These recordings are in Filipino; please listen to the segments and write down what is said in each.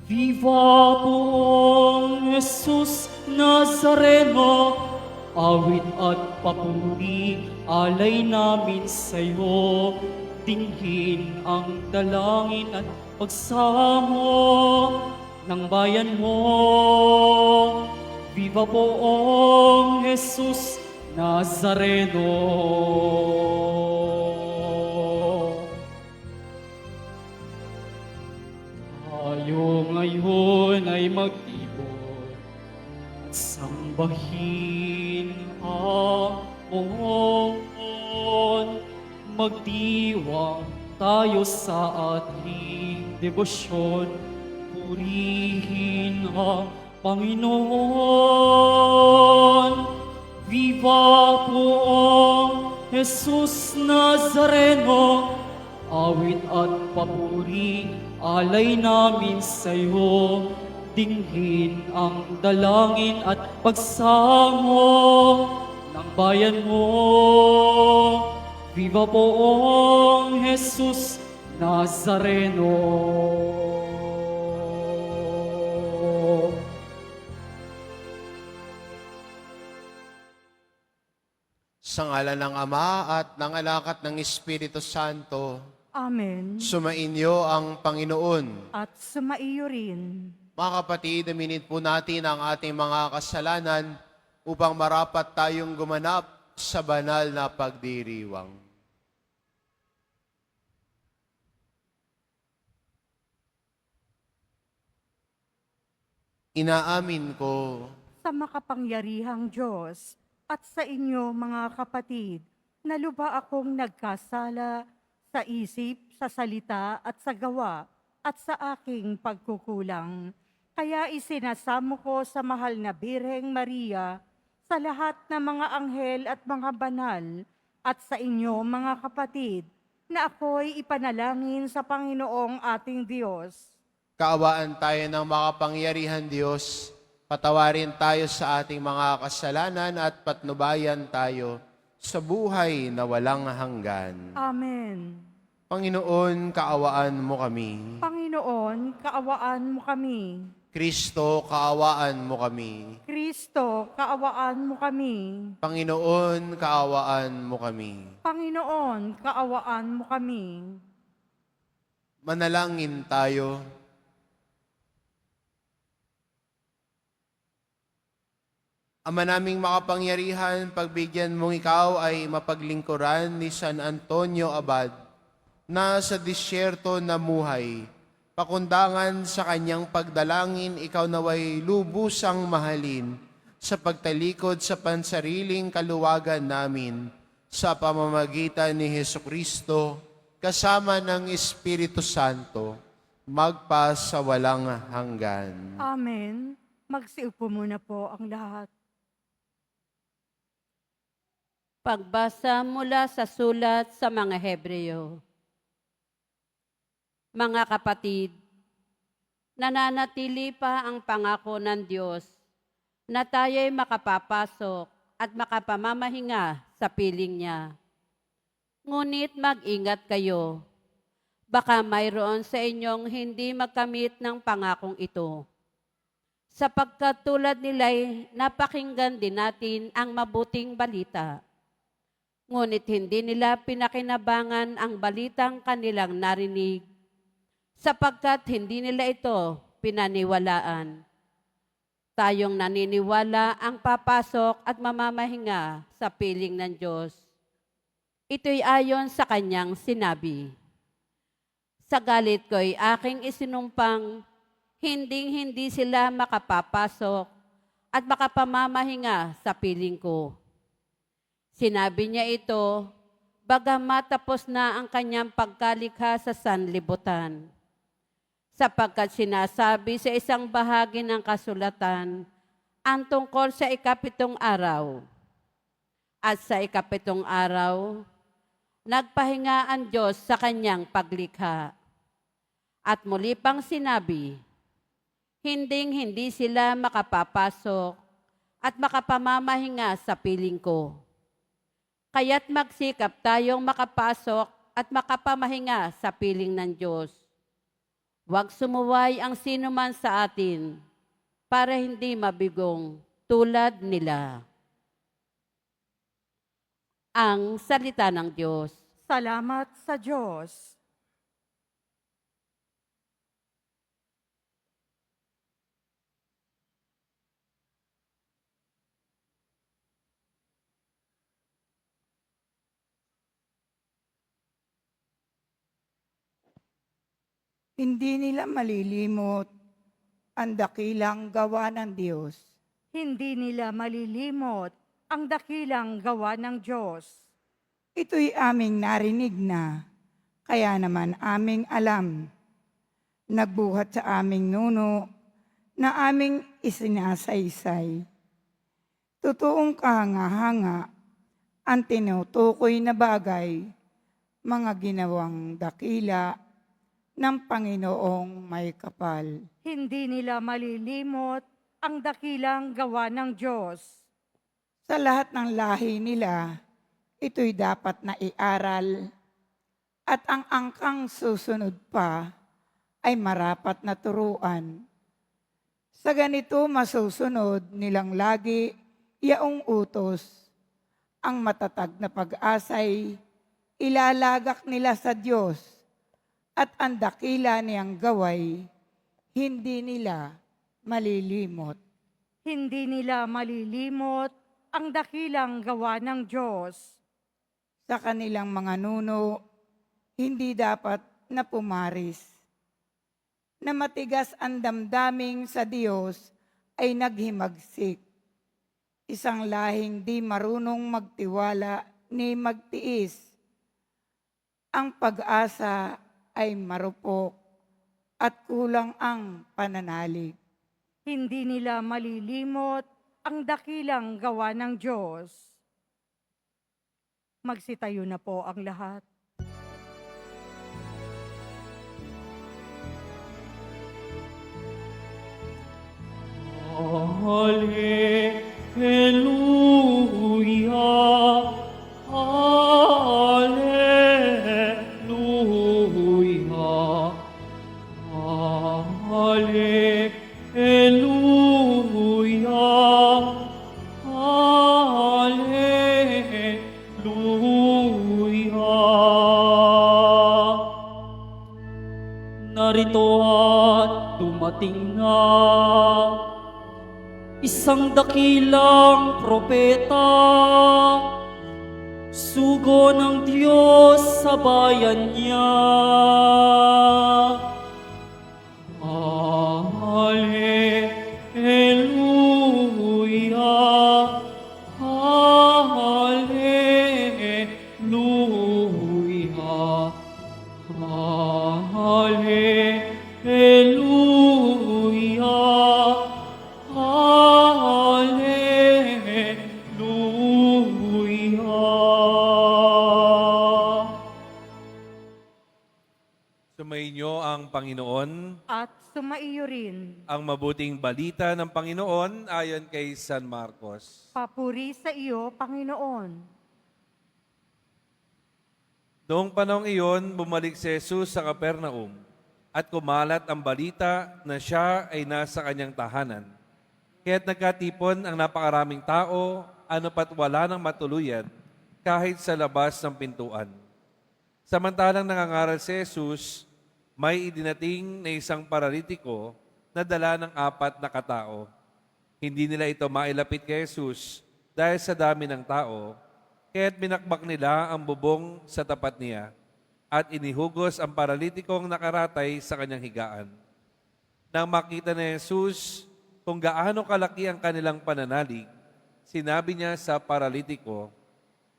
Viva poong Jesus Nazareno, awit at papuri, alay namin sa'yo. Dinhin ang dalangin at pagsamo ng bayan mo. Viva poong Jesus Nazareno. Tayo ngayon ay magtipon at sambahin ang Panginoon. Magdiwang tayo sa ating debosyon, purihin ang Panginoon. Viva poong Jesus Nazareno, awit at papuri, alay namin sa'yo. Dinhin ang dalangin at pagsamo ng bayan mo. Viva poong Jesus Nazareno. Sa ngalan ng Ama at ng Anak at ng Espiritu Santo, Amen. sumainyo ang Panginoon. At sumaiyo rin. Mga kapatid, aminin po natin ang ating mga kasalanan upang marapat tayong gumanap sa banal na pagdiriwang. Inaamin ko Sa makapangyarihang Diyos at sa inyo mga kapatid, na luba akong nagkasala sa isip, sa salita at sa gawa at sa aking pagkukulang. Kaya isinasamo ko sa mahal na Birheng Maria, sa lahat ng mga anghel at mga banal, at sa inyo mga kapatid, na ako'y ipanalangin sa Panginoong ating Diyos. kaawaan tayo ng makapangyarihan Diyos, patawarin tayo sa ating mga kasalanan at patnubayan tayo sa buhay na walang hanggan. Amen. Panginoon, kaawaan mo kami. Panginoon, kaawaan mo kami. Kristo, kaawaan mo kami. Kristo, kaawaan mo kami. Panginoon, kaawaan mo kami. Panginoon, kaawaan mo kami. Manalangin tayo. Ama naming makapangyarihan, pagbigyan mong ikaw ay mapaglingkuran ni San Antonio Abad na sa disyerto namuhay. Pakundangan sa kanyang pagdalangin, ikaw naway lubusang mahalin sa pagtalikod sa pansariling kaluwagan namin sa pamamagitan ni Hesukristo kasama ng Espiritu Santo magpa sa walang hanggan. Amen. Magsiupo muna po ang lahat. Pagbasa mula sa sulat sa mga Hebreo. Mga kapatid, nananatili pa ang pangako ng Diyos na tayo'y makapapasok at makapamamahinga sa piling niya. Ngunit mag-ingat kayo, baka mayroon sa inyong hindi magkamit ng pangakong ito. Sapagkat tulad nila'y napakinggan din natin ang mabuting balita. Ngunit hindi nila pinakinabangan ang balitang kanilang narinig, sapagkat hindi nila ito pinaniwalaan. Tayong naniniwala ang papasok at mamamahinga sa piling ng Diyos. Ito'y ayon sa kanyang sinabi. Sa galit ko'y aking isinumpang, hindi sila makapapasok at makapamamahinga sa piling ko. Sinabi niya ito, bagamat tapos na ang kanyang pagkalikha sa sanlibutan. Sapagkat sinasabi sa isang bahagi ng kasulatan, ang tungkol sa ikapitong araw. At sa ikapitong araw, nagpahinga ang Diyos sa kanyang paglikha. At muli pang sinabi, hindi sila makapapasok at makapamamahinga sa piling ko. Kaya't magsikap tayong makapasok at makapamahinga sa piling ng Diyos. Huwag sumuway ang sinuman sa atin para hindi mabigong tulad nila. Ang salita ng Diyos. Salamat sa Diyos. Hindi nila malilimot ang dakilang gawa ng Diyos. Hindi nila malilimot ang dakilang gawa ng Diyos. Ito'y aming narinig na, kaya naman aming alam. Nagbuhat sa aming nuno na aming isinasaysay. Totoong kahanga-hanga ang tinutukoy na bagay, mga ginawang dakila ng Panginoong may kapal. Hindi nila malilimot ang dakilang gawa ng Diyos. Sa lahat ng lahi nila, ito'y dapat na iaral at ang angkang susunod pa ay marapat na turuan. Sa ganito masusunod nilang lagi yaong utos, ang matatag na pag-asay ilalagak nila sa Diyos at ang dakila niyang gaway hindi nila malilimot. Hindi nila malilimot ang dakilang gawa ng Diyos. Sa kanilang mga nuno, hindi dapat na pumaris. Na matigas ang damdaming sa Diyos ay naghimagsik. Isang lahing di marunong magtiwala ni magtiis. Ang pag-asa ay marupok at kulang ang pananalig. Hindi nila malilimot ang dakilang gawa ng Diyos. Magsitayo na po ang lahat. Hallelujah, Hallelujah, Hallelujah, Hallelujah. Narito at dumating na isang dakilang propeta, sugo ng Diyos sa bayan niya. Hallelujah, Hallelujah, Hallelujah, Hallelujah. Sumainyo ang Panginoon, At sumaiyo rin. ang mabuting balita ng Panginoon ayon kay San Marcos. Papuri sa iyo, Panginoon. Noong panahong iyon, bumalik si Jesus sa Capernaum at kumalat ang balita na siya ay nasa kanyang tahanan. Kaya't nagkatipon ang napakaraming tao, ano pat wala nang matuluyan, kahit sa labas ng pintuan. Samantalang nangangaral si Jesus, may idinating na isang paralitiko na dala ng 4 na katao. Hindi nila ito mailapit kay Jesus dahil sa dami ng tao, kaya't binakbak nila ang bubong sa tapat niya at inihugos ang paralitikong nakaratay sa kanyang higaan. Nang makita ni Jesus kung gaano kalaki ang kanilang pananalig, sinabi niya sa paralitiko,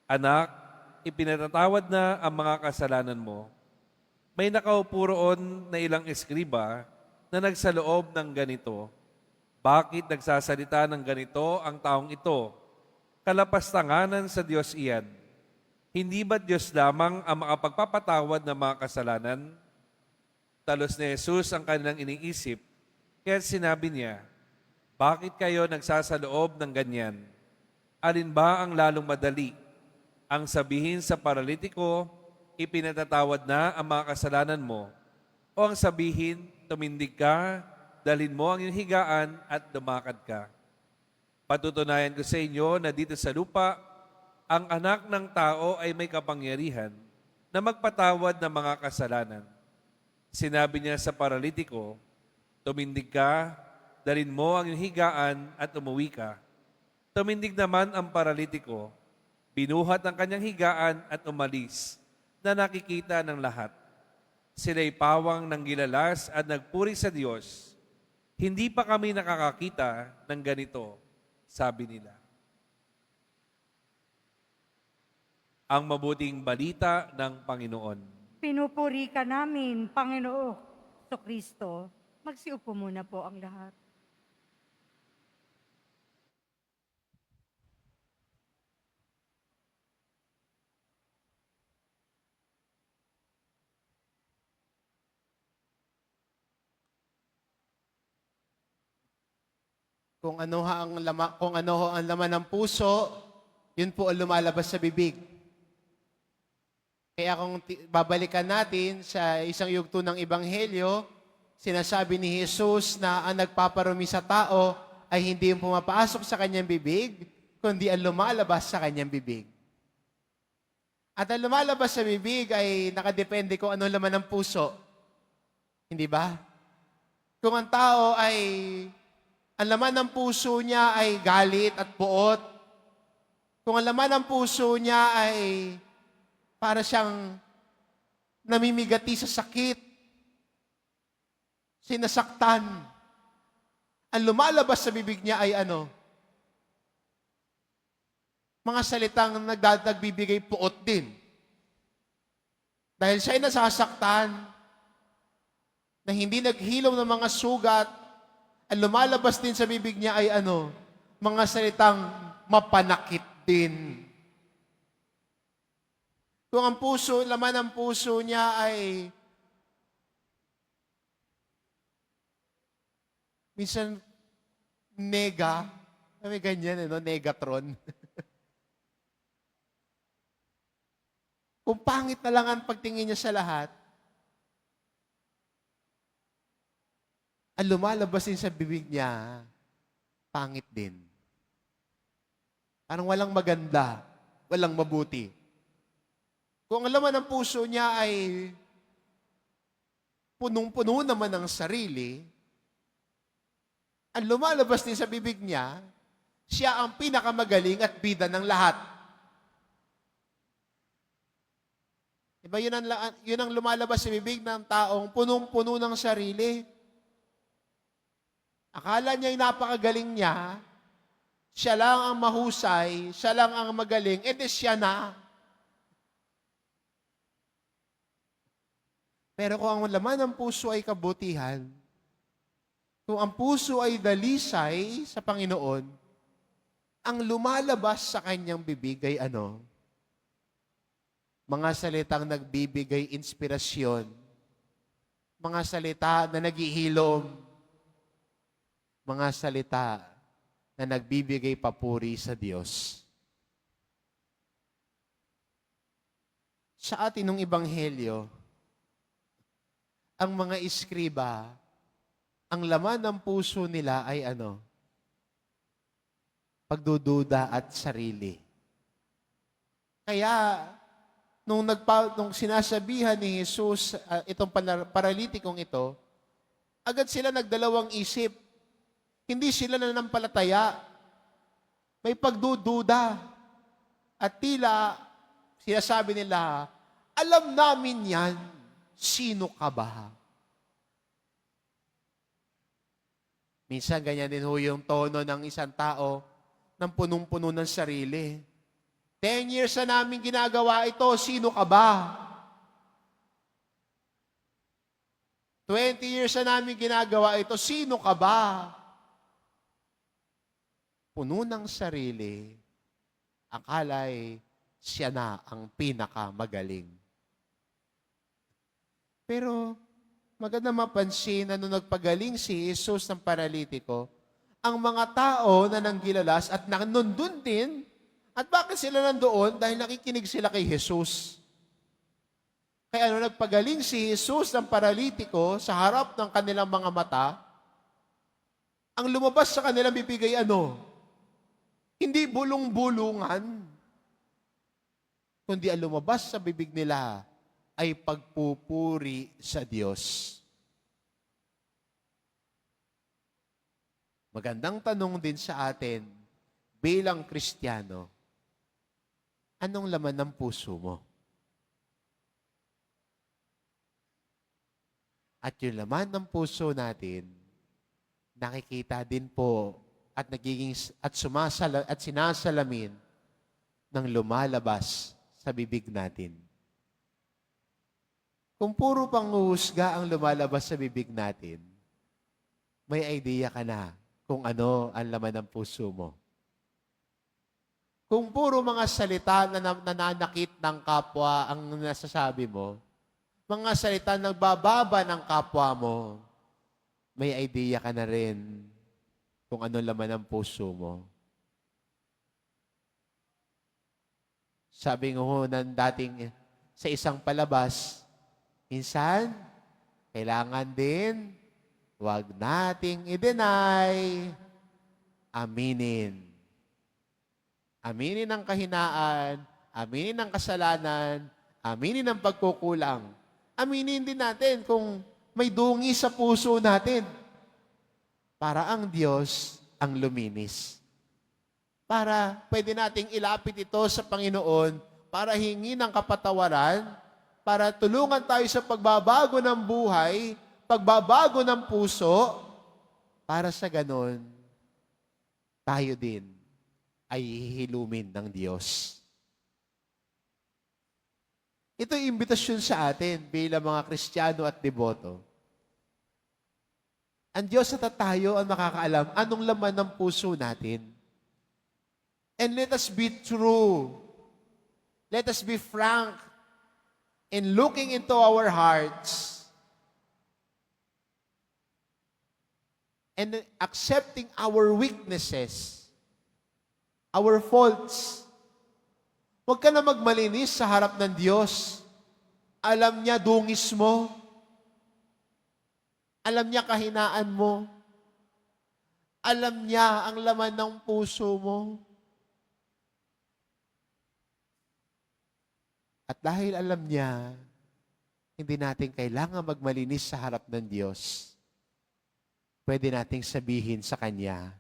"Anak, ipinatatawad na ang mga kasalanan mo." May nakaupo roon na ilang eskriba na nagsaloob ng ganito, "Bakit nagsasalita ng ganito ang taong ito? Kalapastanganan sa Diyos iyan. Hindi ba Diyos lamang ang makapagpapatawad ng mga kasalanan?" Talos ni Jesus ang kanilang iniisip, kaya sinabi niya, "Bakit kayo nagsasaloob ng ganyan? Alin ba ang lalong madali? Ang sabihin sa paralitiko, ipinatatawad na ang mga kasalanan mo, o ang sabihin, tumindig ka, dalhin mo ang iyong higaan at lumakad ka. Patutunayan ko sa inyo na dito sa lupa, ang anak ng tao ay may kapangyarihan na magpatawad ng mga kasalanan. Sinabi niya sa paralitiko, tumindig ka, dalhin mo ang iyong higaan at umuwi ka. Tumindig naman ang paralitiko, binuhat ang kanyang higaan at umalis, na nakikita ng lahat. Sila'y pawang ng gilalas at nagpuri sa Diyos. Hindi pa kami nakakakita ng ganito, sabi nila. Ang mabuting balita ng Panginoon. Pinupuri ka namin, Panginoon Kristo. Magsiupo muna po ang lahat. Kung ano ho ang laman ng puso, yun po ang lumalabas sa bibig. Kaya kung babalikan natin sa isang yugto ng Ebanghelyo, sinasabi ni Jesus na ang nagpaparumi sa tao ay hindi yung pumapasok sa kanyang bibig, kundi ang lumalabas sa kanyang bibig. At ang lumalabas sa bibig ay nakadepende kung ano laman ng puso. Hindi ba? Kung ang tao ay ang laman ng puso niya ay galit at puot. Kung ang laman ng puso niya ay para siyang namimigati sa sakit, sinasaktan, ang lumalabas sa bibig niya ay ano? Mga salitang nagbibigay puot din. Dahil siya ay nasasaktan, na hindi naghilaw ng mga sugat, ang lumalabas din sa bibig niya ay ano? Mga salitang mapanakit din. Kung ang puso, laman ng puso niya ay minsan nega, may ganyan, no? Negatron. Kung pangit na lang ang pagtingin niya sa lahat, ang lumalabas din sa bibig niya, pangit din. Parang walang maganda, walang mabuti. Kung ang laman ng puso niya ay punong-puno naman ng sarili, ang lumalabas din sa bibig niya, siya ang pinakamagaling at bida ng lahat. Diba yun ang lumalabas sa bibig ng taong punong-puno ng sarili. Akala niya yung napakagaling niya, siya lang ang mahusay, siya lang ang magaling, edi siya na. Pero kung ang laman ng puso ay kabutihan, kung ang puso ay dalisay sa Panginoon, ang lumalabas sa kanyang bibig ay ano? Mga salitang nagbibigay inspirasyon, mga salita na naghihilom, mga salita na nagbibigay papuri sa Diyos. Sa atin ng Ebanghelyo, ang mga iskriba, ang laman ng puso nila ay ano? Pagdududa at sarili. Kaya, nung sinasabihan ni Jesus, itong paralitikong ito, agad sila nagdalawang isip. Hindi sila nanampalataya. May pagdududa. At tila, sinasabi nila, alam namin yan, sino ka ba? Minsan ganyan din ho yung tono ng isang tao ng punong-puno ng sarili. 10 years na namin ginagawa ito, sino ka ba? 20 years na namin ginagawa ito, sino ka ba? Puno ng sarili, akala'y siya na ang pinakamagaling. Pero maganda mapansin na nung nagpagaling si Jesus ng paralitiko, ang mga tao na nanggilalas at nandun din, at bakit sila nandoon? Dahil nakikinig sila kay Jesus. Kaya nagpagaling si Jesus ng paralitiko sa harap ng kanilang mga mata, ang lumabas sa kanilang bibig ay ano? Hindi bulong-bulungan, kundi ang lumabas sa bibig nila ay pagpupuri sa Diyos. Magandang tanong din sa atin bilang Kristiyano, anong laman ng puso mo? At yung laman ng puso natin, nakikita din po at nagiging at sinasalamin ng lumalabas sa bibig natin. Kung puro panghuhusga ang lumalabas sa bibig natin, may idea ka na kung ano ang laman ng puso mo. Kung puro mga salita na nananakit ng kapwa ang nasasabi mo, mga salita nagbababa ng kapwa mo, may idea ka na rin kung ano laman ng puso mo. Sabi ngo ng dating sa isang palabas, minsan, kailangan din, huwag nating i-deny, aminin. Aminin ang kahinaan, aminin ang kasalanan, aminin ang pagkukulang. Aminin din natin kung may dungi sa puso natin para ang Diyos ang luminis. Para pwede nating ilapit ito sa Panginoon para hingi ng kapatawaran, para tulungan tayo sa pagbabago ng buhay, pagbabago ng puso, para sa ganon, tayo din ay hihilumin ng Diyos. Ito yung imbitasyon sa atin bilang mga Kristiyano at deboto. Ang Diyos at tayo ang makakaalam anong laman ng puso natin. And let us be true. Let us be frank in looking into our hearts and accepting our weaknesses, our faults. Huwag ka na magmalinis sa harap ng Diyos. Alam niya dungis mo. Alam niya kahinaan mo. Alam niya ang laman ng puso mo. At dahil alam niya, hindi natin kailangan magmalinis sa harap ng Diyos. Pwede nating sabihin sa Kanya,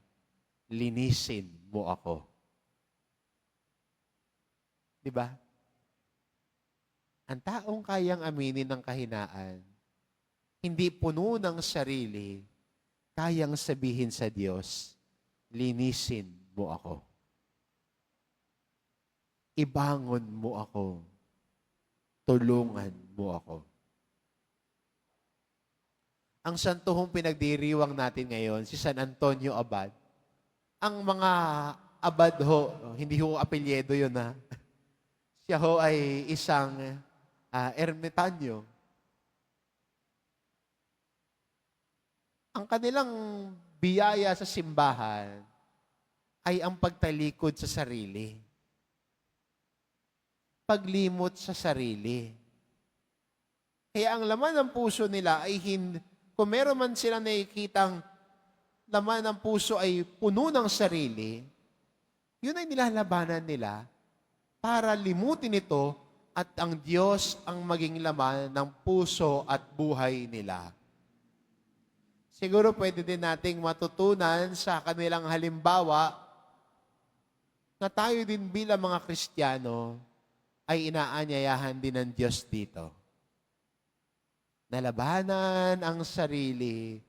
linisin mo ako. Diba? Ang taong kayang aminin ng kahinaan, hindi puno ng sarili, kayang sabihin sa Diyos, linisin mo ako. Ibangon mo ako. Tulungan mo ako. Ang santuhong pinagdiriwang natin ngayon, si San Antonio Abad, ang mga abad ho, hindi ho apelyedo yun ha, siya ho ay isang ermitanyo. Ang kanilang biyaya sa simbahan ay ang pagtalikod sa sarili. Paglimot sa sarili. Kaya ang laman ng puso nila ay kung meron man silang nakikitang laman ng puso ay puno ng sarili, yun ay nilalabanan nila para limutin ito at ang Diyos ang maging laman ng puso at buhay nila. Siguro pwede din nating matutunan sa kanilang halimbawa na tayo din bilang mga Kristiyano ay inaanyayahan din ng Diyos dito. Nalabanan ang sarili,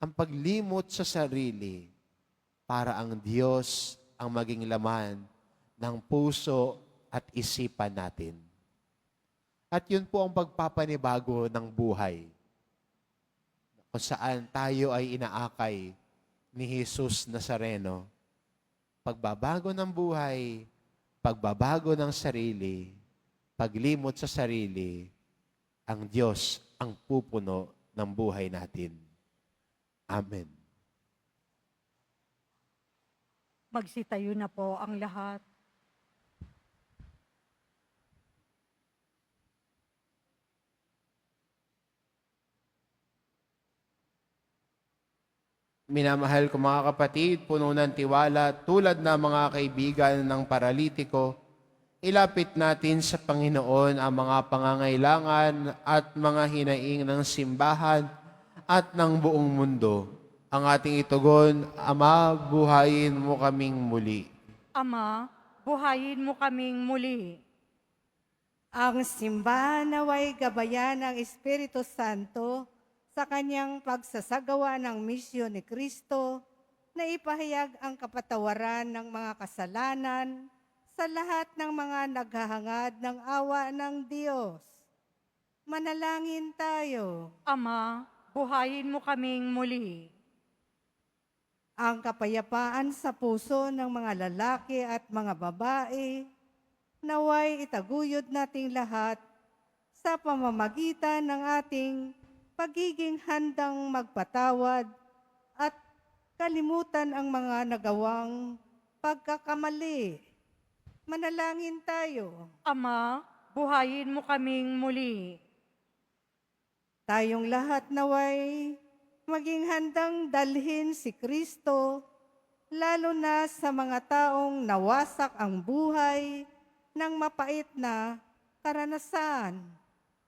ang paglimot sa sarili para ang Diyos ang maging laman ng puso at isipan natin. At yun po ang pagpapanibago ng buhay. Kung saan tayo ay inaakay ni Jesus Nazareno. Pagbabago ng buhay, pagbabago ng sarili, paglimot sa sarili, ang Diyos ang pupuno ng buhay natin. Amen. Magsitayo na po ang lahat. Minamahal ko mga kapatid, puno ng tiwala, tulad na mga kaibigan ng paralitiko, ilapit natin sa Panginoon ang mga pangangailangan at mga hinaing ng simbahan at ng buong mundo. Ang ating itugon, Ama, buhayin mo kaming muli. Ama, buhayin mo kaming muli. Ang simbahan naway gabayan ng Espiritu Santo sa kanyang pagsasagawa ng misyon ni Kristo na ipahayag ang kapatawaran ng mga kasalanan sa lahat ng mga naghahangad ng awa ng Diyos. Manalangin tayo. Ama, buhayin mo kaming muli. Ang kapayapaan sa puso ng mga lalaki at mga babae, naway itaguyod nating lahat sa pamamagitan ng ating pagiging handang magpatawad at kalimutan ang mga nagawang pagkakamali. Manalangin tayo. Ama, buhayin mo kaming muli. Tayong lahat naway maging handang dalhin si Kristo, lalo na sa mga taong nawasak ang buhay ng mapait na karanasan.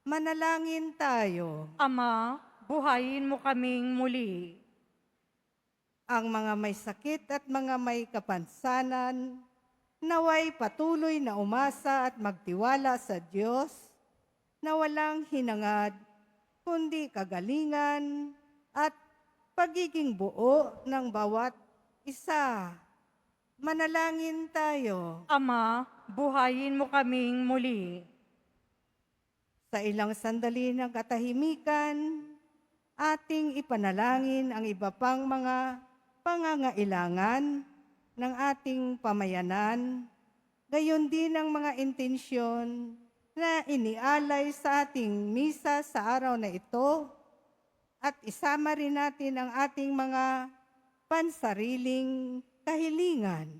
Manalangin tayo. Ama, buhayin mo kaming muli. Ang mga may sakit at mga may kapansanan, naway patuloy na umasa at magtiwala sa Diyos na walang hinangad, kundi kagalingan at pagiging buo ng bawat isa. Manalangin tayo. Ama, buhayin mo kaming muli. Sa ilang sandali ng katahimikan, ating ipanalangin ang iba pang mga pangangailangan ng ating pamayanan, gayon din ang mga intensyon na inialay sa ating misa sa araw na ito, at isama rin natin ang ating mga pansariling kahilingan.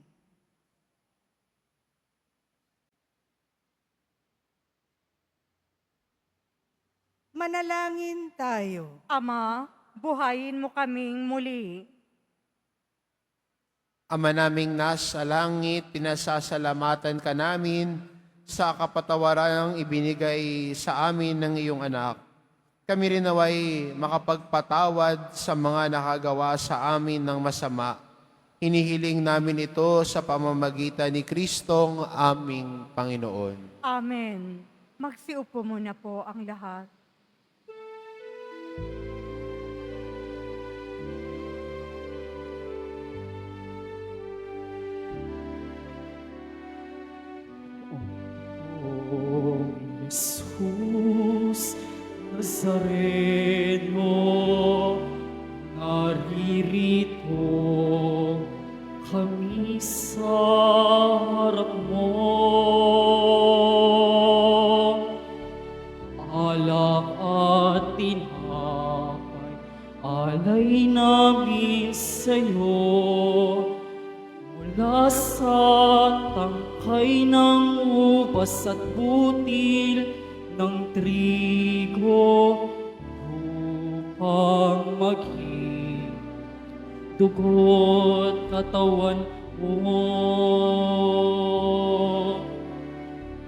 Manalangin tayo. Ama, buhayin mo kaming muli. Ama naming nasa langit, pinasasalamatan ka namin sa kapatawaran ibinigay sa amin ng iyong anak. Kami rin naway makapagpatawad sa mga nakagawa sa amin ng masama. Hinihiling namin ito sa pamamagitan ni Kristong aming Panginoon. Amen. Magsiupo muna po ang lahat. O Jesus Nazareno, naririto kami sa harap mo. Alak at tinapay, alay namin sa'yo. Mula sa tangkay ng ubas at butil ng trigo, upang maging dugo't katawan mo.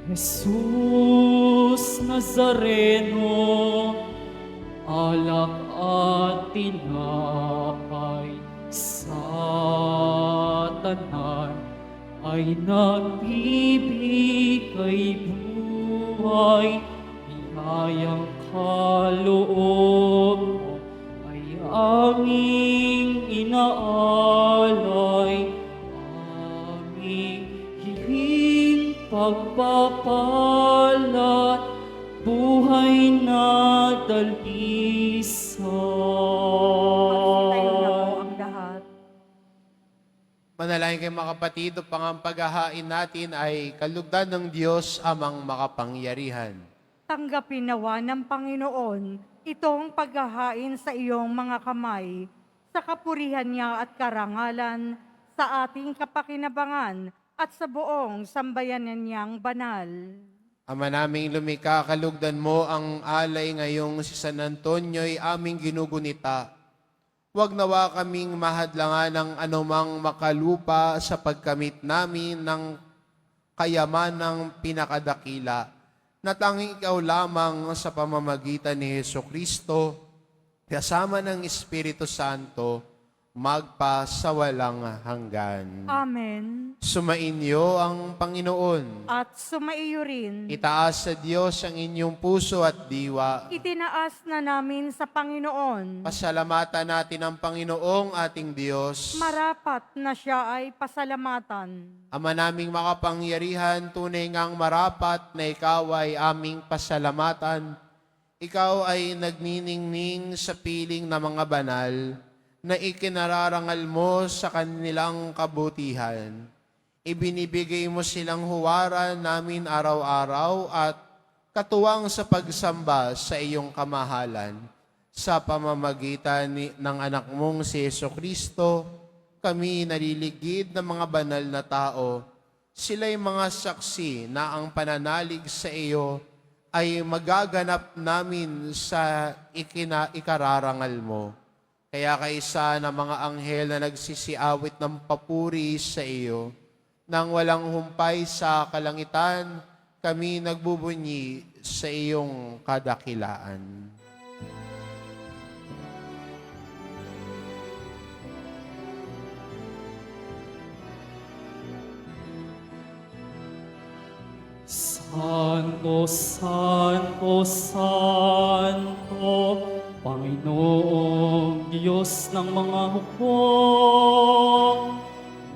Jesus Nazareno, alak at tinapay, sa tanan ay nagbibigay buhay, biyayang kaloob mo ay aming inaalay, aming hiling pagpapalat, buhay na dalisay. Tayo na po ang lahat. Manalangin kayo mga kapatid, upang ang paghahain natin ay kalugdan ng Diyos amang makapangyarihan. Tanggapin nawa ng Panginoon itong paghahain sa iyong mga kamay, sa kapurihan niya at karangalan, sa ating kapakinabangan at sa buong sambayanan niyang banal. Ama naming lumikha, kalugdan mo ang alay ngayong si San Antonio'y aming ginugunita. Huwag nawa kaming mahadlangan ng anumang makalupa sa pagkamit namin ng kayamanang pinakadakila, na tanging ikaw lamang sa pamamagitan ni Hesukristo, kasama ng Espiritu Santo, magpasawalang hanggan. Amen. Sumainyo ang Panginoon. At sumaiyo rin. Itaas sa Diyos ang inyong puso at diwa. Itinaas na namin sa Panginoon. Pasalamatan natin ang Panginoong ating Diyos. Marapat na siya ay pasalamatan. Ama naming makapangyarihan, tunay ngang marapat na ikaw ay aming pasalamatan. Ikaw ay nagniningning sa piling ng mga banal na ikinararangal mo sa kanilang kabutihan. Ibinibigay mo silang huwaran namin araw-araw at katuwang sa pagsamba sa iyong kamahalan. Sa pamamagitan ng anak mong si Jesucristo, kami naliligid ng mga banal na tao. Sila'y mga saksi na ang pananalig sa iyo ay magaganap namin sa ikararangal mo. Kaya kaisa ng mga anghel na nagsisiawit ng papuri sa iyo, nang walang humpay sa kalangitan, kami nagbubunyi sa iyong kadakilaan. Santo, Santo, Santo, Panginoong Diyos ng mga hukbo,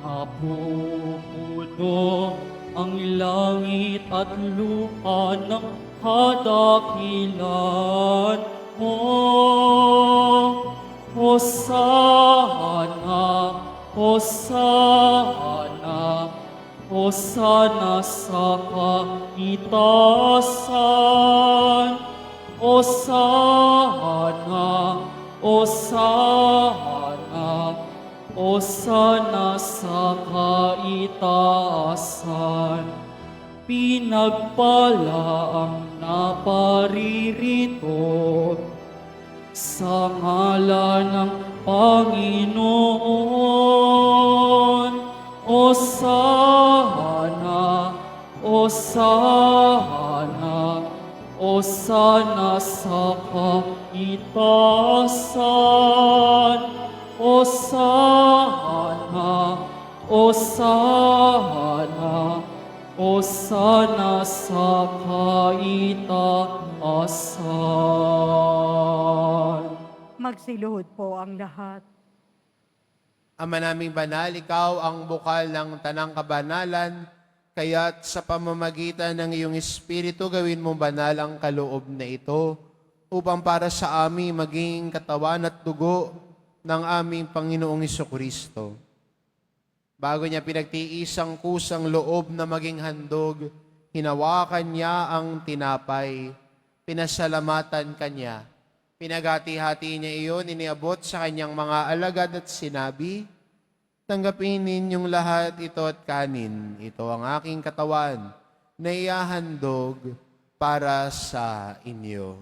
napupuno ang langit at lupa ng kadakilan mo. Hosana, Hosana, Hosana sa kaitasan. Hosana, Hosana, Hosana sa kaitasan. Pinagpala ang naparirito sa ngalan ng Panginoon. Hosana, Hosana, Hosana sa kaitasan. Hosana, Hosana, Hosana sa kaitaasan. Magsiluhod po ang lahat. Ama naming banal, ikaw ang bukal ng tanang kabanalan, kaya't sa pamamagitan ng iyong Espiritu, gawin mo banal ang kaloob na ito, upang para sa amin maging katawan at dugo ng aming Panginoong Jesucristo. Bago niya pinagtiis ang kusang loob na maging handog, hinawakan niya ang tinapay, pinasalamatan kanya. Pinagati-hati niya iyon, iniabot sa kanyang mga alagad at sinabi, tanggapin ninyong lahat ito at kanin. Ito ang aking katawan na ihahandog para sa inyo.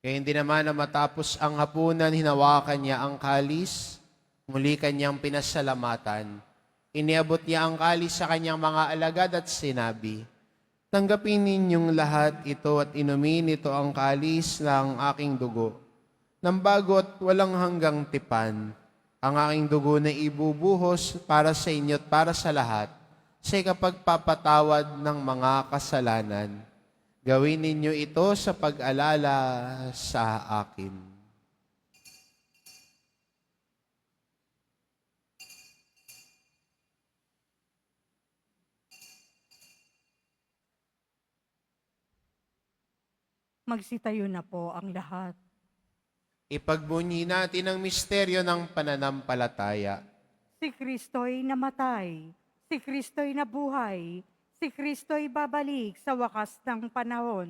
Kaya hindi naman na matapos ang hapunan, hinawakan niya ang kalis, muli kanyang pinasalamatan. Iniabot niya ang kalis sa kanyang mga alagad at sinabi, tanggapin ninyong lahat ito at inumin ito ang kalis ng aking dugo. Nang bago at walang hanggang tipan, ang aking dugo na ibubuhos para sa inyo at para sa lahat, sa ikapagpapatawad ng mga kasalanan. Gawin ninyo ito sa pag-alala sa akin. Magsitayo na po ang lahat. Ipagbunyi natin ang misteryo ng pananampalataya. Si Kristo'y namatay, si Kristo'y nabuhay, si Kristo'y babalik sa wakas ng panahon.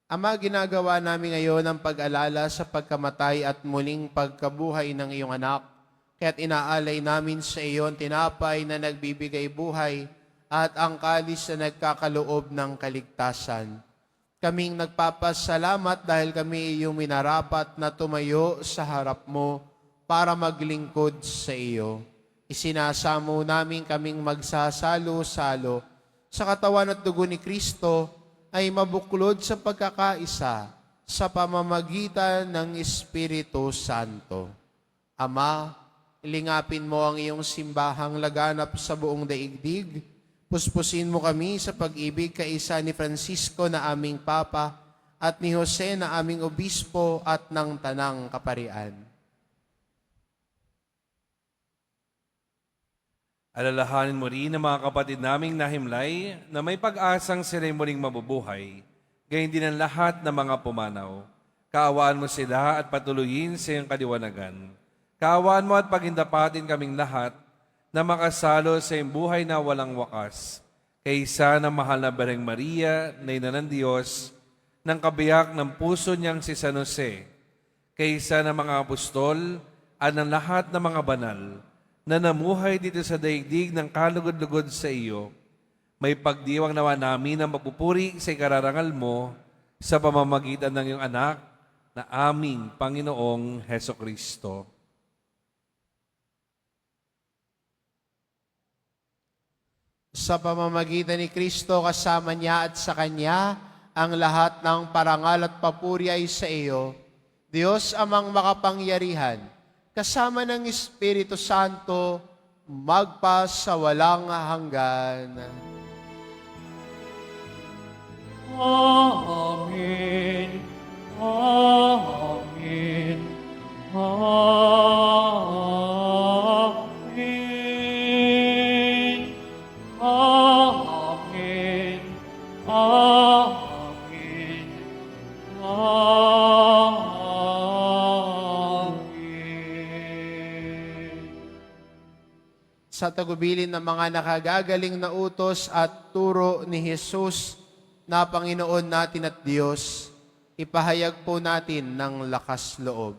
Ama, ginagawa namin ngayon ang pag-alala sa pagkamatay at muling pagkabuhay ng iyong anak. Kaya't inaalay namin sa iyo ang tinapay na nagbibigay buhay at ang kalis na nagkakaloob ng kaligtasan. Kaming nagpapasalamat dahil kami iyong minarapat na tumayo sa harap mo para maglingkod sa iyo. Isinasamo namin kaming magsasalo-salo sa katawan at dugo ni Kristo ay mabuklod sa pagkakaisa sa pamamagitan ng Espiritu Santo. Ama, ilingapin mo ang iyong simbahang laganap sa buong daigdig. Puspusin mo kami sa pag-ibig kaisa ni Francisco na aming Papa at ni Jose na aming Obispo at ng Tanang Kaparian. Alalahanin mo rin ang mga kapatid naming nahimlay na may pag-asang sila'y muling mabubuhay, gayon din ang lahat ng mga pumanaw. Kaawaan mo sila at patuloyin sa iyong kaliwanagan. Kaawaan mo at pagindapatin kaming lahat na makasalo sa iyong buhay na walang wakas, kaysa ng mahal na Birheng Maria, na ina ng Diyos, ng kabiyak ng puso niyang si San Jose, kaysa ng mga apostol at ng lahat ng mga banal, na namuhay dito sa daigdig ng kalugod-lugod sa iyo, may pagdiwang nawa namin ang magpupuri sa ikararangal mo sa pamamagitan ng iyong anak na aming Panginoong Hesukristo. Sa pamamagitan ni Kristo, kasama niya at sa Kanya, ang lahat ng parangal at papuri ay sa iyo, Diyos amang makapangyarihan, kasama ng Espiritu Santo, magpa sa walang hanggan. Amen. Amen. Amen. Amen. Amen. Amen. Sa tagubilin ng mga nakagagaling na utos at turo ni Jesus na Panginoon natin at Diyos, ipahayag po natin ng lakas loob.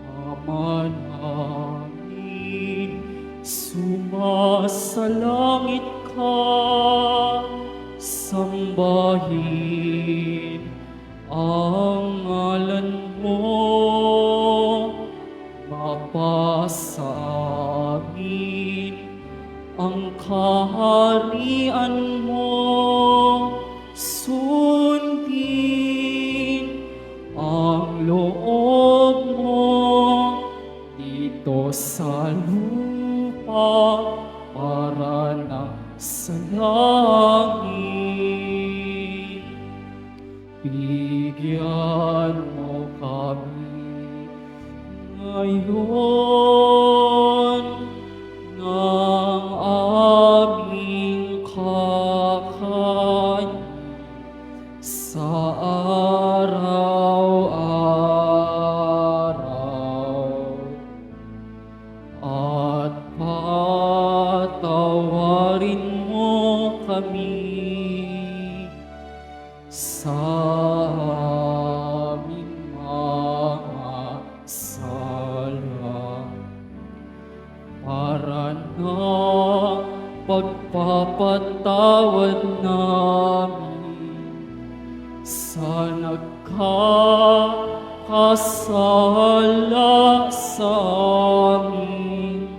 Ama namin, sumasalangit ka, sambahin ang ngalan mo, mapasa amin ang kaharian mo, sundin ang loob mo dito sa lupa para na sa langit. Bigyan mo kami ngayon ng aming kakanin sa araw-araw at patawarin mo kami sa aming mga sala para na pagpapatawad namin sa nagkakasala sa amin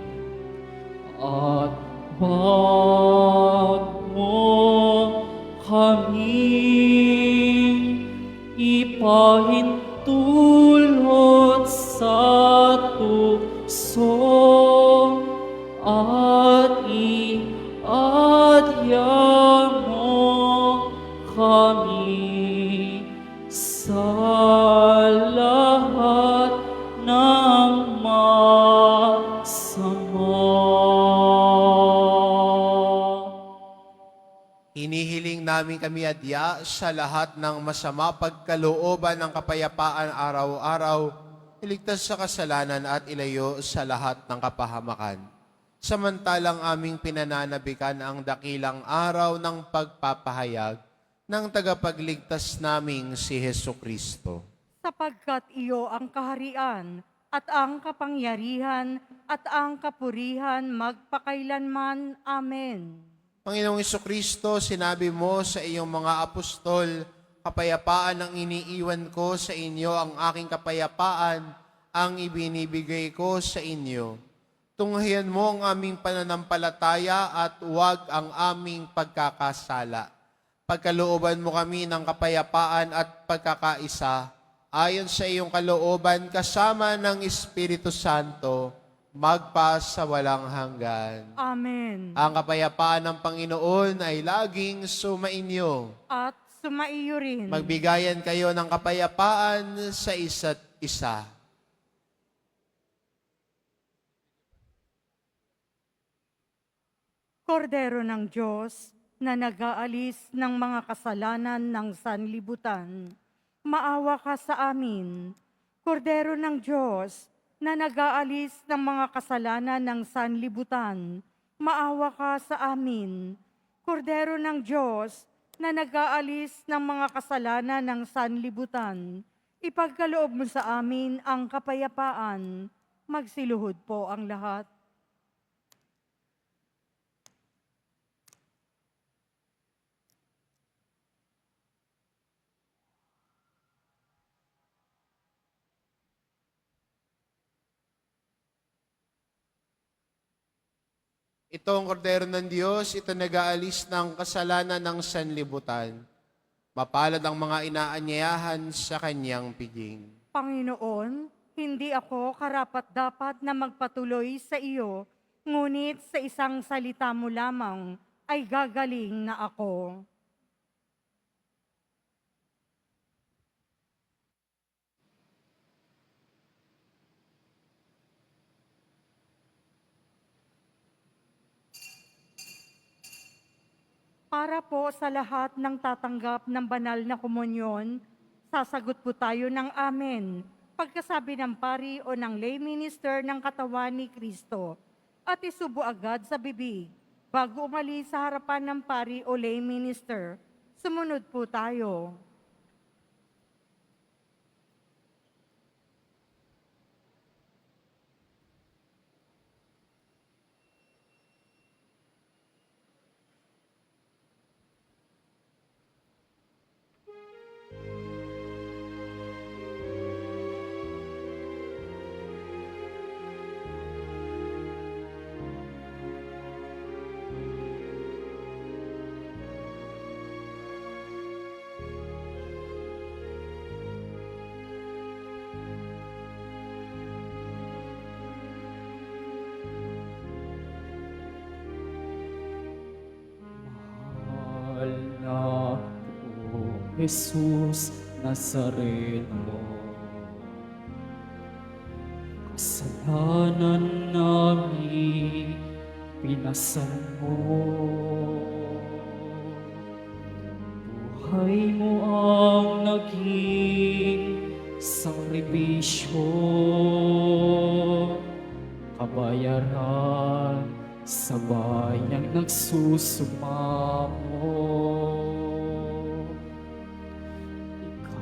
at wag mo kaming ipahintulot sa tukso at iadya mo kami sa lahat ng masama. Hinihiling namin kami adya sa lahat ng masama pagkalooban ng kapayapaan araw-araw, iligtas sa kasalanan at ilayo sa lahat ng kapahamakan. samantalang aming pinananabikan ang dakilang araw ng pagpapahayag ng tagapagligtas naming si Hesu Kristo. Sapagkat iyo ang kaharian at ang kapangyarihan at ang kapurihan magpakailanman. Amen. Panginoong Kristo, sinabi mo sa iyong mga apostol, kapayapaan ang iniiwan ko sa inyo, ang aking kapayapaan ang ibinibigay ko sa inyo. Tunghayan mo ang aming pananampalataya at huwag ang aming pagkakasala. Pagkalooban mo kami ng kapayapaan at pagkakaisa, ayon sa iyong kalooban kasama ng Espiritu Santo, magpa sa walang hanggan. Amen. Ang kapayapaan ng Panginoon ay laging sumainyo. At sumaiyo rin. Magbigayan kayo ng kapayapaan sa isa't isa. Kordero ng Diyos na nag-aalis ng mga kasalanan ng sanlibutan, maawa ka sa amin. Kordero ng Diyos na nag-aalis ng mga kasalanan ng sanlibutan, maawa ka sa amin. Kordero ng Diyos na nag-aalis ng mga kasalanan ng sanlibutan, ipagkaloob mo sa amin ang kapayapaan. Magsiluhod po ang lahat. Ito ang kordero ng Diyos, ito nag-aalis ng kasalanan ng sanlibutan. Mapalad ang mga inaanyayahan sa kanyang piging. Panginoon, hindi ako karapat-dapat na magpatuloy sa iyo, ngunit sa isang salita mo lamang ay gagaling na ako. Para po sa lahat ng tatanggap ng banal na komunyon, sasagot po tayo ng amen. Pagkasabi ng pari o ng lay minister ng katawan ni Kristo, at isubo agad sa bibig. Bago umalis sa harapan ng pari o lay minister, sumunod po tayo. Mahal na po, Jesus Nazareno, kasalanan namin pinasan mo. Buhay mo ang naging sakribisyo, kabayaran sa bayang nagsusumamo.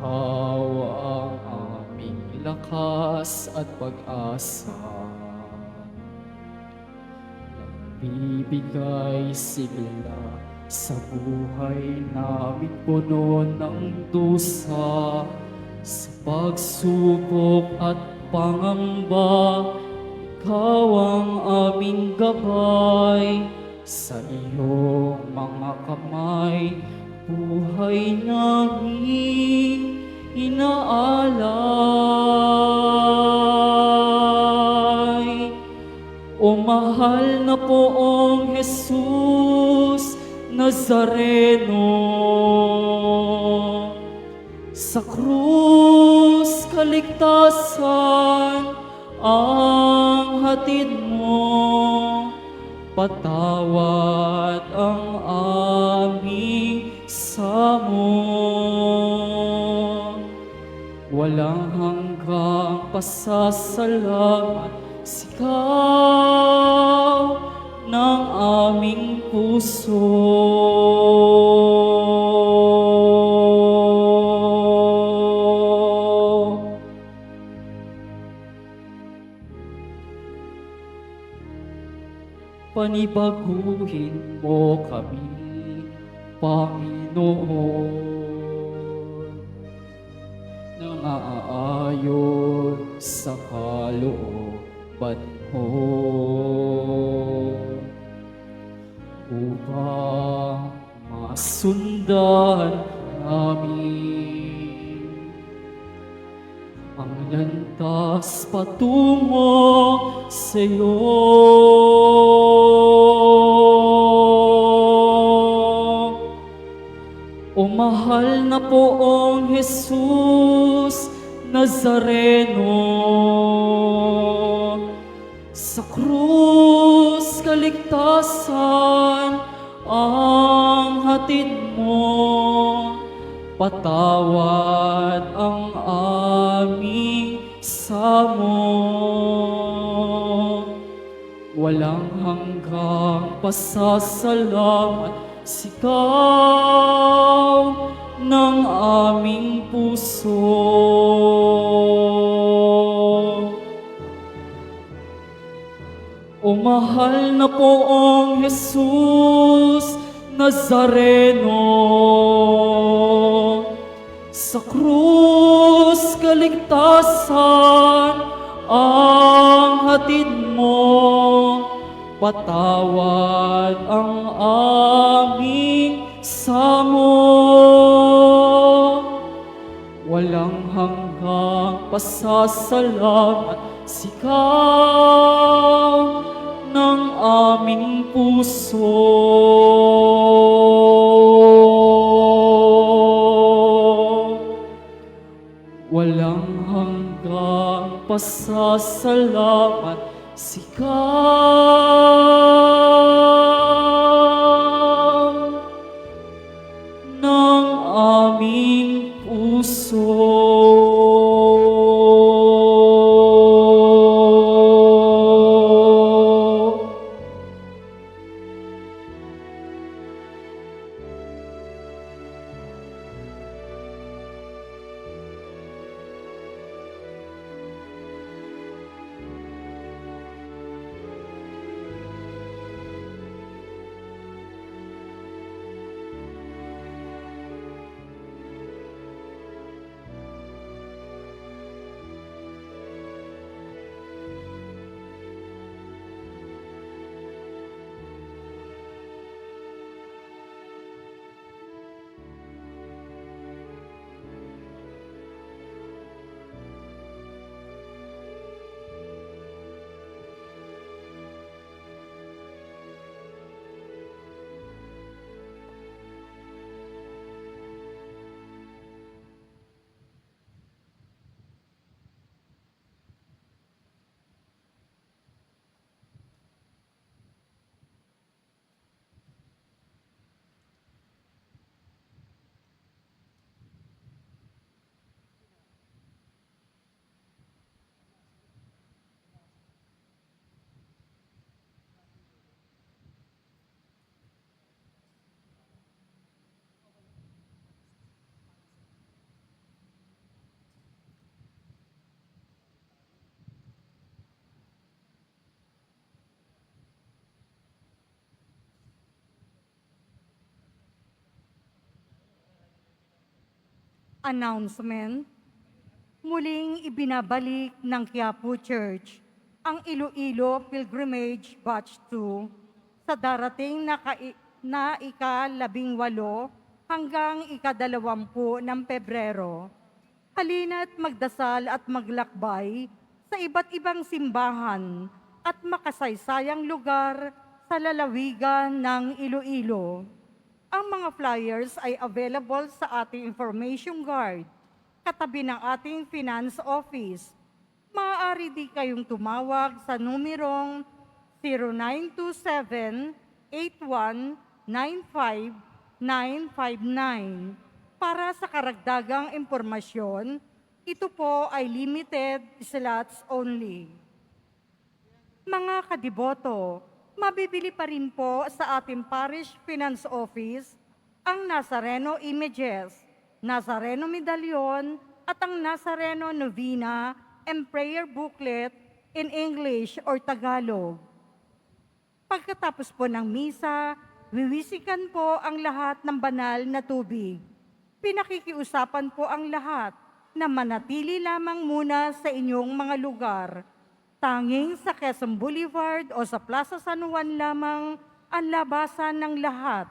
Ikaw ang aming lakas at pag-asa, nagbibigay sigla sa buhay namin puno ng dusa. Sa pagsubok at pangamba, ikaw ang aming gabay. Sa iyong mga kamay, buhay namin inaalay. O mahal na poong Jesus Nazareno, sa krus kaligtasan ang hatid mo, patawad ang aming samo. Walang hanggang pasasalamat, sigaw ng aming puso. Panibaguhin mo kami, Panginoon, nang aaayon sa kalooban mo, upang masundan namin ang landas patungo sa'yo. O mahal na poong Jesus Nazareno, sa krus kaligtasan ang hatid mo, patawad ang aming samo. Walang hanggang pasasalamat sigaw ng aming puso. O mahal na poong Jesus Nazareno, sa krus kaligtasan ang hatid mo, patawad ang aming samo. Walang hanggang pasasalamat sigaw ng aming puso. Walang hanggang pasasalamat sigaw ng aming puso. Announcement. Muling ibinabalik ng Quiapo Church ang Iloilo Pilgrimage Batch 2 sa darating na ika-18 hanggang ika-20 ng Pebrero. Halina't magdasal at maglakbay sa iba't ibang simbahan at makasaysayang lugar sa lalawigan ng Iloilo. Ang mga flyers ay available sa ating information card, katabi ng ating finance office. Maaari di kayong tumawag sa numerong 0927-8195-959. Para sa karagdagang impormasyon, ito po ay limited slots only. Mga kadiboto, Mabibili pa rin po sa ating Parish Finance Office ang Nazareno Images, Nazareno Medallion at ang Nazareno Novena and Prayer Booklet in English or Tagalog. Pagkatapos po ng misa, wiwisikan po ang lahat ng banal na tubig. Pinakikiusapan po ang lahat na manatili lamang muna sa inyong mga lugar. Tanging sa Quezon Boulevard o sa Plaza San Juan lamang ang labasan ng lahat.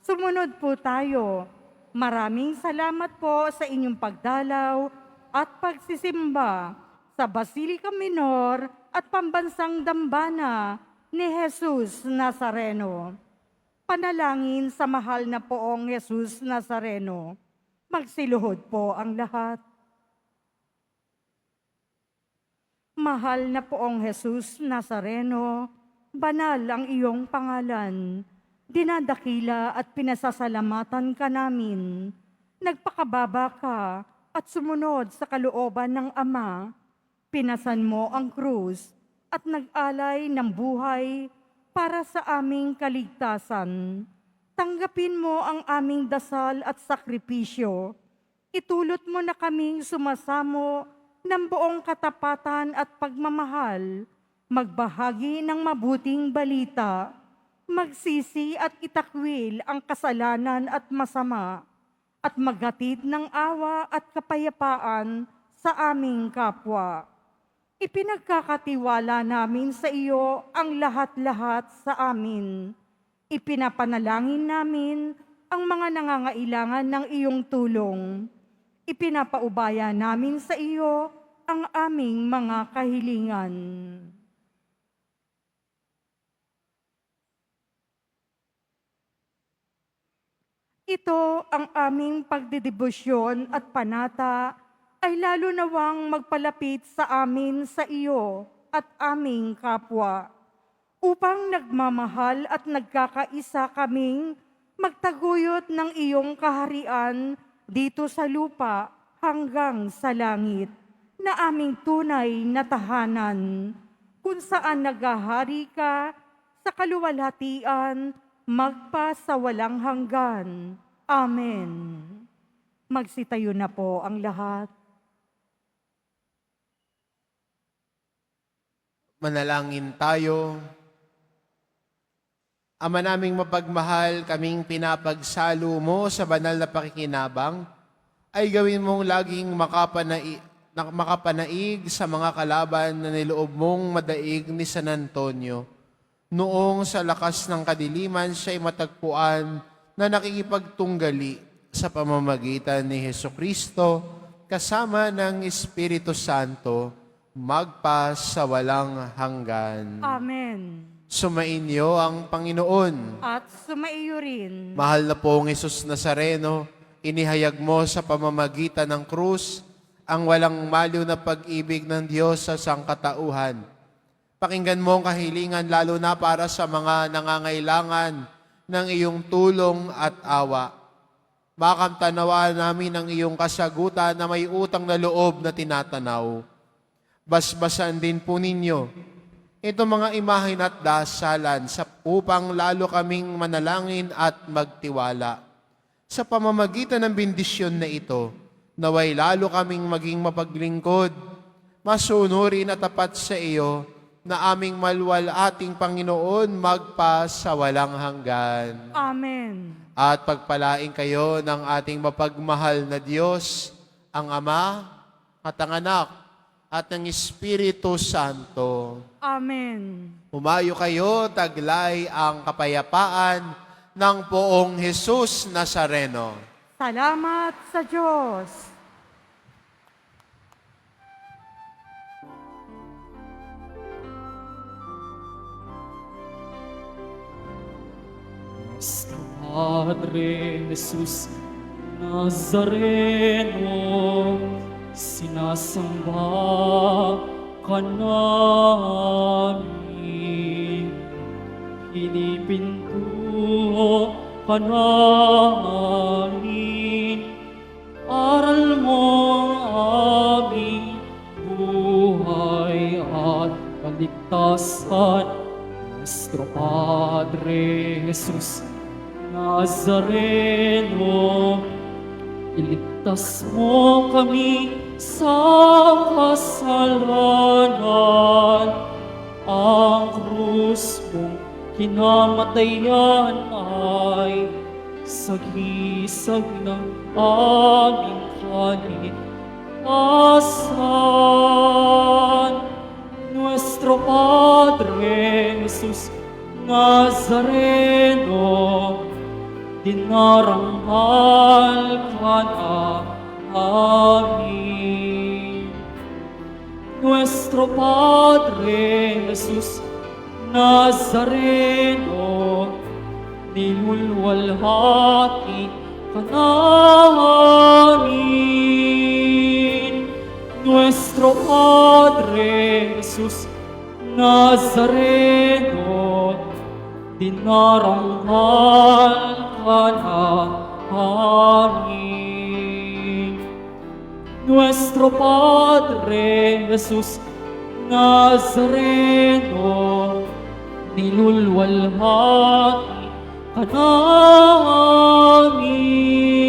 Sumunod po tayo. Maraming salamat po sa inyong pagdalaw at pagsisimba sa Basilica Minor at Pambansang Dambana ni Jesus Nazareno. Panalangin sa mahal na poong Jesus Nazareno. Magsiluhod po ang lahat. Mahal na poong Jesus Nazareno, banal ang iyong pangalan. Dinadakila at pinasasalamatan ka namin. Nagpakababa ka at sumunod sa kalooban ng Ama. Pinasan mo ang krus at nag-alay ng buhay para sa aming kaligtasan. Tanggapin mo ang aming dasal at sakripisyo. Itulot mo na kaming sumasamo ng buong katapatan at pagmamahal, magbahagi ng mabuting balita, magsisi at itakwil ang kasalanan at masama, at maghatid ng awa at kapayapaan sa aming kapwa. Ipinagkakatiwala namin sa iyo ang lahat-lahat sa amin. Ipinapanalangin namin ang mga nangangailangan ng iyong tulong. Ipinapaubaya namin sa iyo ang aming mga kahilingan. Ito ang aming pagdedebosyon at panata ay lalo nawang magpalapit sa amin sa iyo at aming kapwa, upang nagmamahal at nagkakaisa kaming magtaguyod ng iyong kaharian dito sa lupa hanggang sa langit, na aming tunay na tahanan, kung saan naghahari ka sa kaluwalhatian magpa sa walang hanggan. Amen. Magsitayo na po ang lahat. Manalangin tayo. Ama naming mapagmahal, kaming pinapagsalo mo sa banal na pakikinabang, ay gawin mong laging makapanaig sa mga kalaban na niloob mong madaig ni San Antonio. Noong sa lakas ng kadiliman siya'y matagpuan na nakikipagtunggali sa pamamagitan ni Hesukristo kasama ng Espiritu Santo, magpa sa walang hanggan. Amen. Sumainyo ang Panginoon. At sumaiyo rin. Mahal na pong Jesus Nazareno, inihayag mo sa pamamagitan ng krus ang walang maliw na pag-ibig ng Diyos sa sangkatauhan. Pakinggan mo ang kahilingan lalo na para sa mga nangangailangan ng iyong tulong at awa. Makamtanawa namin ang iyong kasagutan na may utang na loob na tinatanaw. Basbasan din po ninyo itong mga imahin at dasalan upang lalo kaming manalangin at magtiwala. Sa pamamagitan ng bendisyon na ito, naway lalo kaming maging mapaglingkod, masunurin at tapat sa iyo, na aming malwalating Panginoon magpa sa walang hanggan. Amen. At pagpalain kayo ng ating mapagmahal na Diyos, ang Ama at ang Anak at ang Espiritu Santo. Amen. Humayo kayo, taglay ang kapayapaan ng poong Jesus Nazareno. Salamat sa Diyos. Nuestro Padre Jesus Nazareno, sinasamba ka namin, pinipinto ka namin, aral mo ang aming buhay at kaligtasan, Nuestro Padre Jesus Nazareno, iligtas mo kami sa kasalanan. Ang krus mong kinamatayan ay sagisag ng aming kaligtasan. Nuestro Padre Jesus Nazareno, dinaranghal ka namin. Nuestro Padre Jesus Nazareno, nilulwalhati ka namin. Nuestro Padre Jesus Nazareno, dinaranghal ka namin. Nuestro Padre Jesus Nazareno, nilulwalhati ka namin.